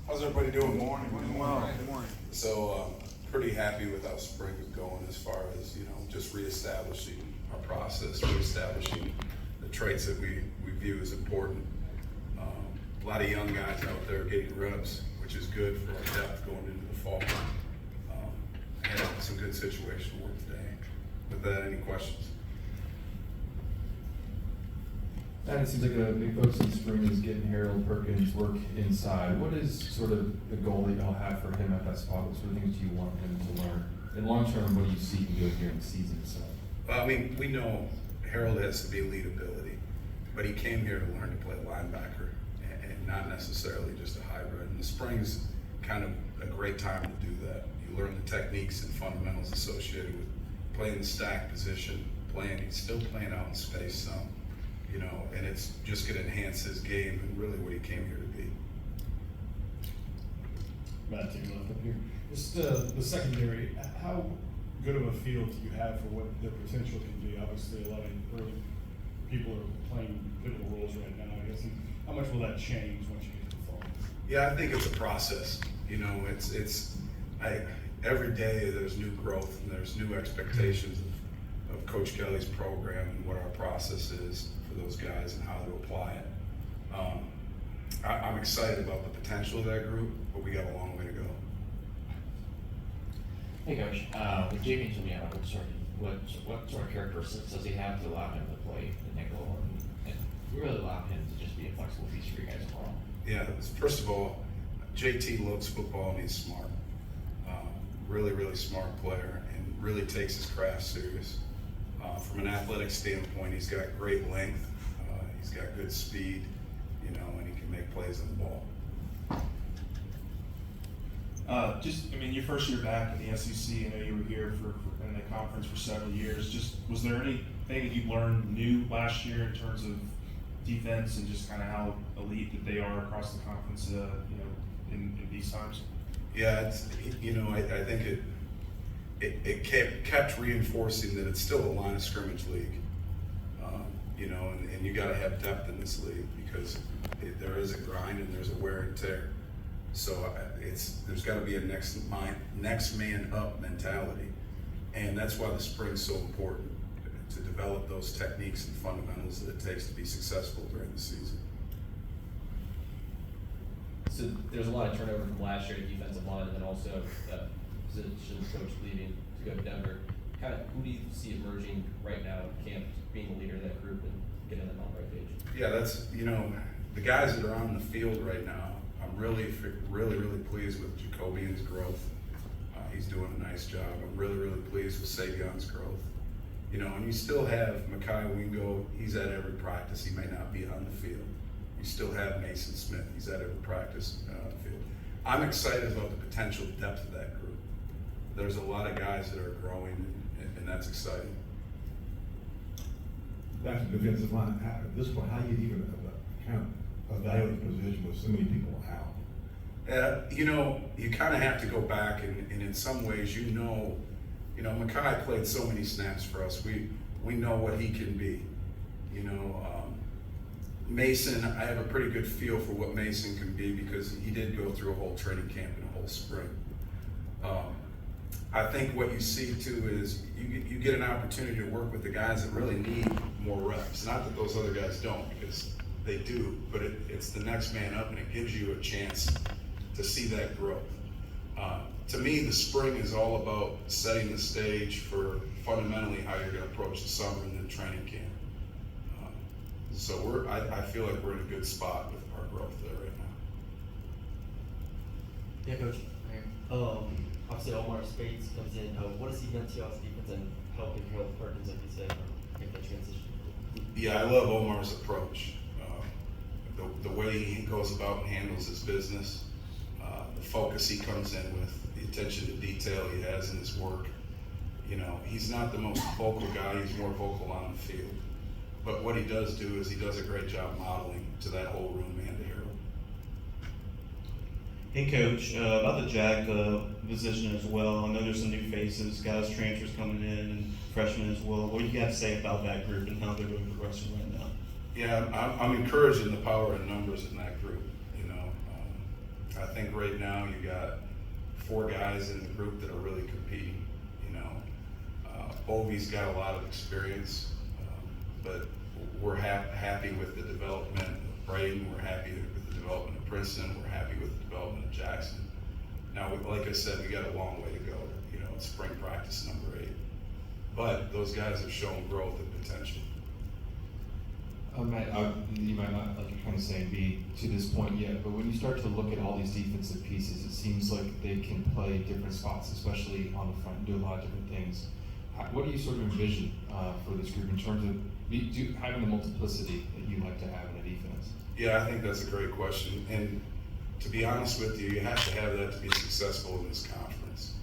How's everybody doing? Good morning. Good morning. So, pretty happy with how spring is going as far as, just reestablishing our process, reestablishing the traits that we view as important. A lot of young guys out there getting reps, which is good for our depth going into the fall. Had some good situational work today. With that, any questions? And it seems like a big focus in spring is getting Harold Perkins work inside. What is sort of the goal that y'all have for him at that spot? What sort of things do you want him to learn? In long term, what do you see him doing here in the season itself? We know Harold has to be elite ability, but he came here to learn to play linebacker and not necessarily just a hybrid. And the spring's kind of a great time to do that. You learn the techniques and fundamentals associated with playing the stack position, he's still playing out in space some. And it's just going to enhance his game and really what he came here to be. Matt, take a look up here. Just the secondary, how good of a feel do you have for what their potential can be? Obviously, a lot of early people are playing pivotal roles right now, I guess. And how much will that change once you get to the fall? Yeah, I think it's a process. Every day there's new growth and there's new expectations of Coach Kelly's program and what our process is for those guys and how to apply it. I'm excited about the potential of that group, but we got a long way to go. Hey Coach, with JP Juliano, what sort of characteristics does he have to allow him to play the nickel and really allow him to just be a flexible piece for you guys tomorrow? Yeah, first of all, JT loves football and he's smart. Really, really smart player and really takes his craft serious. From an athletic standpoint, he's got great length, he's got good speed, and he can make plays on the ball. Your first year back in the SEC, I know you were here in the conference for several years. Was there anything that you learned new last year in terms of defense and just kind of how elite that they are across the conference, in these times? Yeah, I think it kept reinforcing that it's still a line of scrimmage league, and you got to have depth in this league because there is a grind and there's a wear and tear. So there's got to be a next man up mentality, and that's why the spring's so important to develop those techniques and fundamentals that it takes to be successful during the season. So there's a lot of turnover from last year to defensive line, and then also position coach leaving to go to Denver. Kind of, who do you see emerging right now in camp, being the leader of that group and getting them on the right page? Yeah, that's the guys that are on the field right now. I'm really pleased with Jacobian's growth. He's doing a nice job. I'm really pleased with Savion's growth. And you still have Mekhi Wingo. He's at every practice. He may not be on the field. You still have Mason Smith. He's at every practice on the field. I'm excited about the potential depth of that group. There's a lot of guys that are growing, and that's exciting. Back to the defensive line. At this point, how do you even kind of evaluate the position with so many people out? You kind of have to go back, and in some ways, Mekhi played so many snaps for us. We know what he can be. Mason, I have a pretty good feel for what Mason can be because he did go through a whole training camp and a whole spring. I think what you see too is you get an opportunity to work with the guys that really need more reps. Not that those other guys don't, because they do, but it's the next man up, and it gives you a chance to see that growth. To me, the spring is all about setting the stage for fundamentally how you're going to approach the summer and then training camp. So I feel like we're in a good spot with our growth there right now. Yeah, Coach. Obviously, Omar Spades comes in. What has he done to y'all's defense and helping Harold Perkins, like you said, make that transition? Yeah, I love Omar's approach. The way he goes about and handles his business, the focus he comes in with, the attention to detail he has in his work. He's not the most vocal guy. He's more vocal on the field. But what he does do is he does a great job modeling to that whole room and to Harold. Hey Coach, about the Jack position as well, I know there's some new faces, guys, transfers coming in, and freshmen as well. What do you guys say about that group and how they're really progressing right now? Yeah, I'm encouraging the power in numbers in that group. I think think right now you got 4 guys in the group that are really competing. You know, Ovi's got a lot of experience, but we're happy with the development of Braden. We're happy with the development of Princeton. We're happy with the development of Jackson. Now, like I said, we got a long way to go. You know, it's spring practice number 8, but those guys have shown growth and potential. Matt, you might not, like you're kind of saying, be to this point yet, but when you start to look at all these defensive pieces, it seems like they can play different spots, especially on the front, and do a lot of different things. What do you sort of envision for this group in terms of having the multiplicity that you like to have in a defense? Yeah, I think that's a great question. And to be honest with you, you have to have that to be successful in this conference.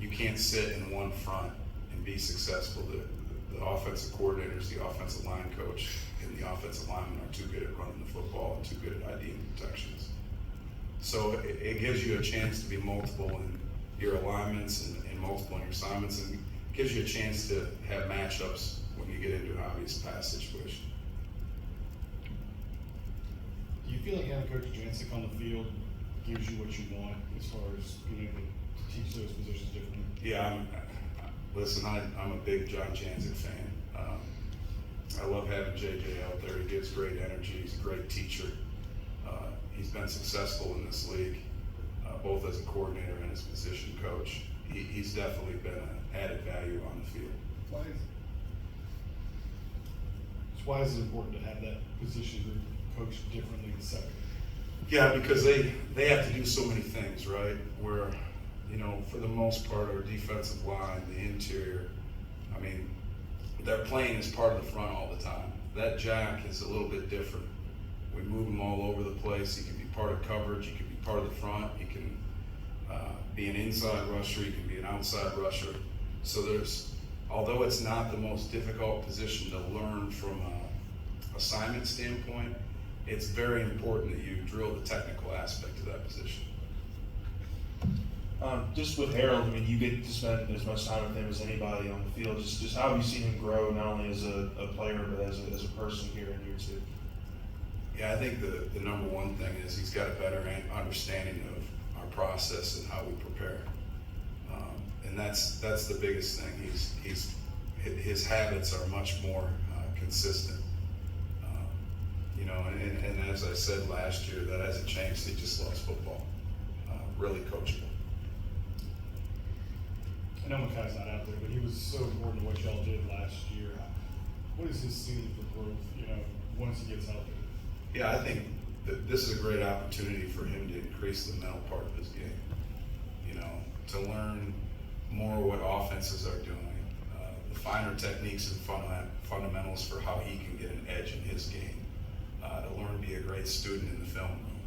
You can't sit in one front and be successful. The offensive coordinators, the offensive line coach, and the offensive linemen are too good at running the football and too good at ID and protections. So it gives you a chance to be multiple in your alignments and multiple in your assignments, and gives you a chance to have matchups when you get into an obvious pass situation. Do you feel like having Coach Jancic on the field gives you what you want as far as being able to teach those positions differently? Yeah, I'm a big John Jancic fan. I love having JJ out there. He gives great energy. He's a great teacher. He's been successful in this league, both as a coordinator and as a position coach. He's definitely been an added value on the field. Why is it important to have that position group coached differently in second? Yeah, because they have to do so many things, right? Where, you know, for the most part, our defensive line, the interior, I mean, they're playing as part of the front all the time. That jack is a little bit different. We move him all over the place. He can be part of coverage. He can be part of the front. He can be an inside rusher. He can be an outside rusher. So although it's not the most difficult position to learn from an assignment standpoint, it's very important that you drill the technical aspect of that position. Just with Harold, I mean, you get to spend as much time with him as anybody on the field. Just how have you seen him grow, not only as a player, but as a person here in year 2? Yeah, I think the number one thing is he's got a better understanding of our process and how we prepare. And that's the biggest thing. His habits are much more consistent. You know, and as I said last year, that hasn't changed. He just loves football. Really coachable. I know Makai's not out there, but he was so important to what y'all did last year. What is his ceiling for growth, you know, once he gets out there? Yeah, I think that this is a great opportunity for him to increase the mental part of his game. You know, to learn more what offenses are doing, the finer techniques and fundamentals for how he can get an edge in his game, to learn to be a great student in the film room.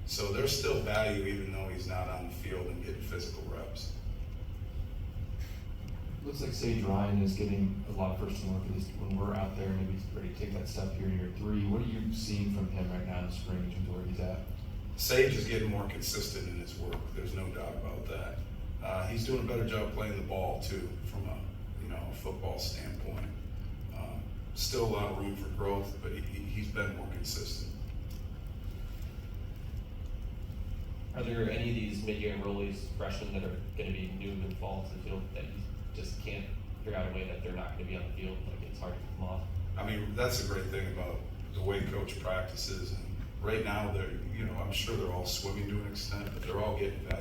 So there's still value even though he's not on the field and getting physical reps. Looks like Sage Ryan is getting a lot of first-team work, at least when we're out there, maybe he's ready to take that step here in year 3. What are you seeing from him right now in the spring in terms of where he's at? Sage is getting more consistent in his work. There's no doubt about that. He's doing a better job playing the ball too, from a football standpoint. Still a lot of room for growth, but he's been more consistent. Are there any of these mid-year enrollees, freshmen, that are going to be new and fall to the field that you just can't figure out a way that they're not going to be on the field? Like, it's hard to keep them off. I mean, that's a great thing about the way coach practices. And right now, I'm sure they're all swimming to an extent, but they're all getting value.